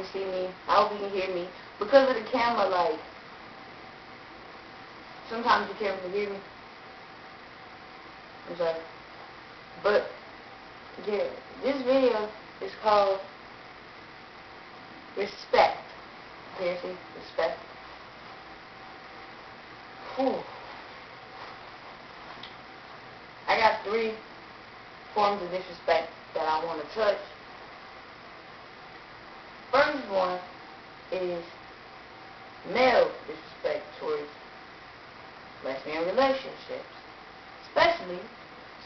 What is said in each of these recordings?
can see me. I hope he can hear me. Because of the camera, like, sometimes you can't really hear me. I'm sorry. But, yeah, this video is called Respect. Here, see? Respect. Whew. I got 3 forms of disrespect that I want to touch. First one is male disrespect towards lesbian relationships, especially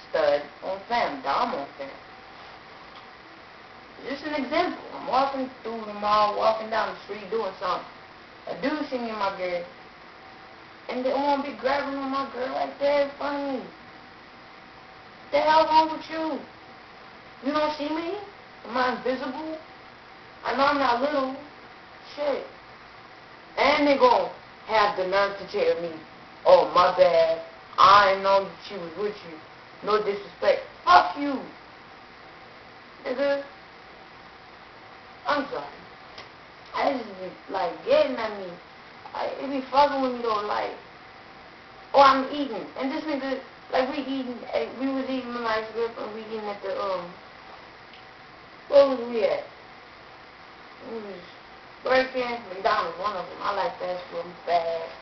stud on fam, dom on fam. Just an example. I'm walking through the mall, walking down the street, doing something. A dude see me and my girl, and they want to be grabbing on my girl like that in front of me. What the hell wrong with you? You don't see me? Am I invisible? I know I'm not little. Shit. And they gon' have the nerve to tell me, oh, my bad. I didn't know she was with you. No disrespect. Fuck you. Nigga. I'm sorry. I just be, like, getting at me. It be fucking with me, though, like, oh, I'm eating. And this nigga, like, we was eating with my ex-girlfriend, we eating at the, where was we at? We was Burger King, McDonald's, one of them. I like fast food, I'm fast.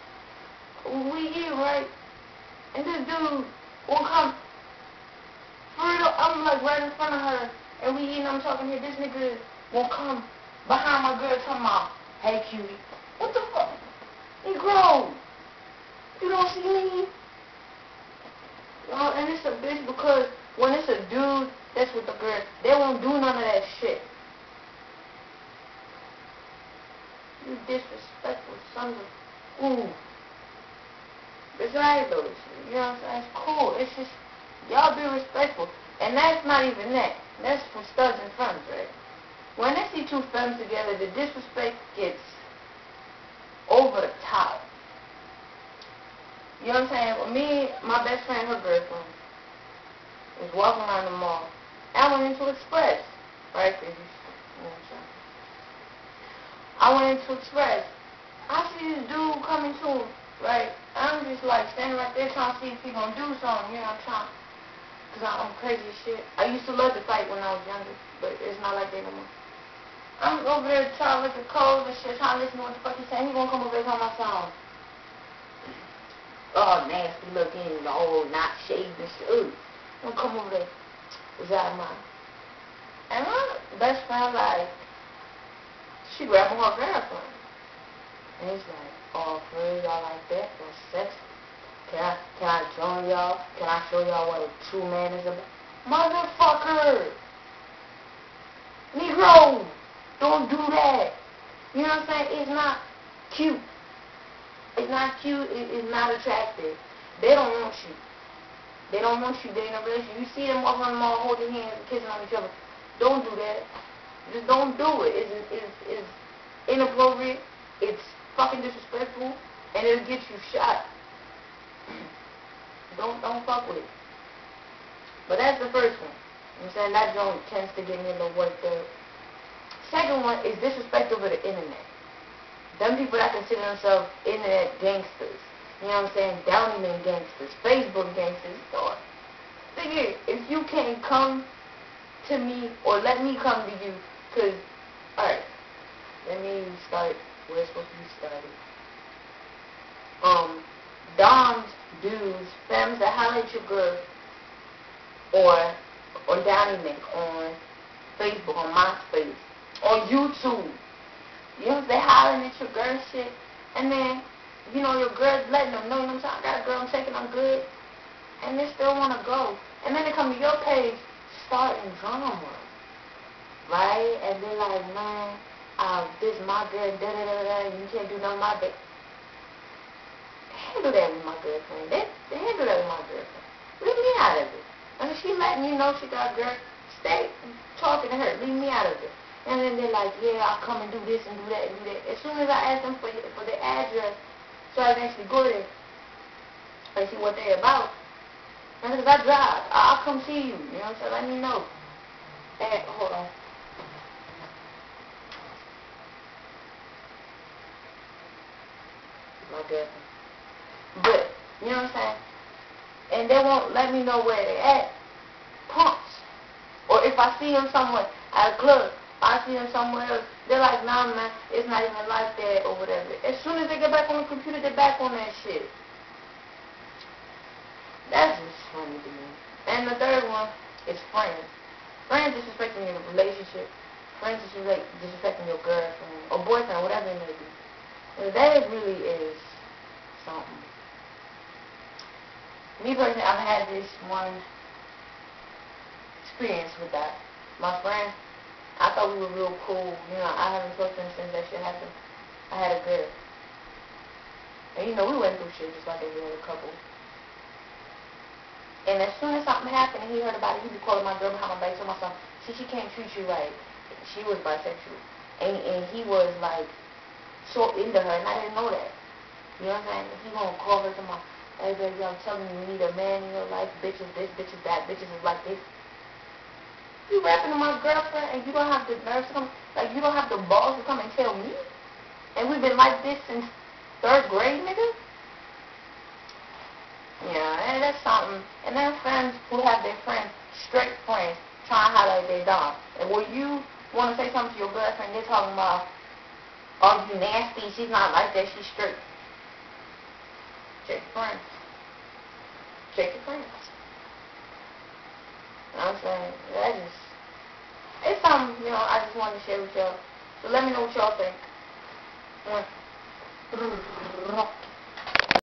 We eat, right? And this dude won't come. For real, I'm like right in front of her, and we eating, I'm talking here, this nigga won't come behind my girl talking about, hey, cutie. What the fuck? Negro, you don't see me? And it's a bitch because when it's a dude that's with a girl, they won't do none of that shit. You disrespectful sons of... Ooh. Besides those, you know what I'm saying? It's cool. It's just, y'all be respectful. And that's not even that. That's for studs and femmes, right? When they see 2 femmes together, the disrespect gets over the top. You know what I'm saying? Well, me, my best friend, her girlfriend, was walking around the mall. I went into Express, right? You know what I'm saying? I went into Express. I see this dude coming to him, right? I'm just like standing right there trying to see if he gonna do something, you know what I'm trying. Cause I'm crazy as shit. I used to love to fight when I was younger, but it's not like that no more. I'm over there trying to look at codes and shit, trying to listen to what the fuck he's saying. He gonna come over there on my song. Oh, nasty looking, oh, not shaved and shit. Ooh. Gonna come over there. Was out of mine. And my best friend, like, she grabbed her girlfriend. And he's like, oh, for real, y'all like that? That's sexy. Can I join y'all? Can I show y'all what a true man is about? Motherfucker! Negro! Don't do that. You know what I'm saying? It's not cute. It's not cute. It's not attractive. They don't want you. They don't want you. They're in a relationship. You see them walking around the mall holding hands and kissing on each other. Don't do that. Just don't do it. It's inappropriate. It's fucking disrespectful. And it'll get you shot. Don't fuck with it. But that's the first one. You know what I'm saying? That joint tends to get me a little worked up. Second one is disrespect over the internet. Them people that consider themselves internet gangsters. You know what I'm saying? Downeyman gangsters. Facebook gangsters. So, figure, if you can't come to me or let me come to you, because, alright, let me start where it's supposed to be started. Doms, dudes, femmes that holler at your girl, or Downeyman on Facebook, on MySpace, on YouTube. You know, they hollering at your girl shit, and then, you know, your girl's letting them know, you know what I'm saying? I got a girl, I'm taking them good, and they still want to go. And then they come to your page, starting drama, right? And they're like, man, this my girl, da-da-da-da, you can't do nothing with my baby. Handle that with my girlfriend. They handle that with my girlfriend. Leave me out of it. I mean, she letting you know she got a girl, stay talking to her, leave me out of it. And then they're like, yeah, I'll come and do this and do that and do that. As soon as I ask them for their address, so I can actually go there and see what they're about. And because I drive, I'll come see you. You know what I'm saying? Let me know. And, hold on. my girlfriend. But, you know what I'm saying? And they won't let me know where they at. Punks. Or if I see them somewhere at a club, I see them somewhere else, they're like, nah, man, it's not even like that or whatever. As soon as they get back on the computer, they're back on that shit. That's just funny to me. And the third one is friends. Friends disrespecting your relationship. Friends disrespecting your girlfriend or boyfriend, whatever it may be. And that really is something. Me personally, I've had this one experience with that. My friend, I thought we were real cool. You know, I haven't talked to him since that shit happened. I had a girl. And you know, we went through shit just like every other couple. And as soon as something happened and he heard about it, he'd be calling my girl behind my back, telling my son, see, she can't treat you right. She was bisexual. And he was like so into her, and I didn't know that. You know what I'm saying? He gonna call her to my, hey baby, I'm telling you, you need a man in your life. Bitches this, bitches that, bitches is like this. You rapping to my girlfriend and you don't have the nerves to come, like you don't have the balls to come and tell me? And we've been like this since 3rd grade, nigga? Yeah, and that's something. And then friends who have their friends, straight friends, trying to highlight their dog. And when you want to say something to your girlfriend, they're talking about, oh, you nasty, she's not like that, she's straight. Check your friends. Check your friends. You know what I'm saying? That just, it's something, you know, I just wanted to share with y'all. So let me know what y'all think.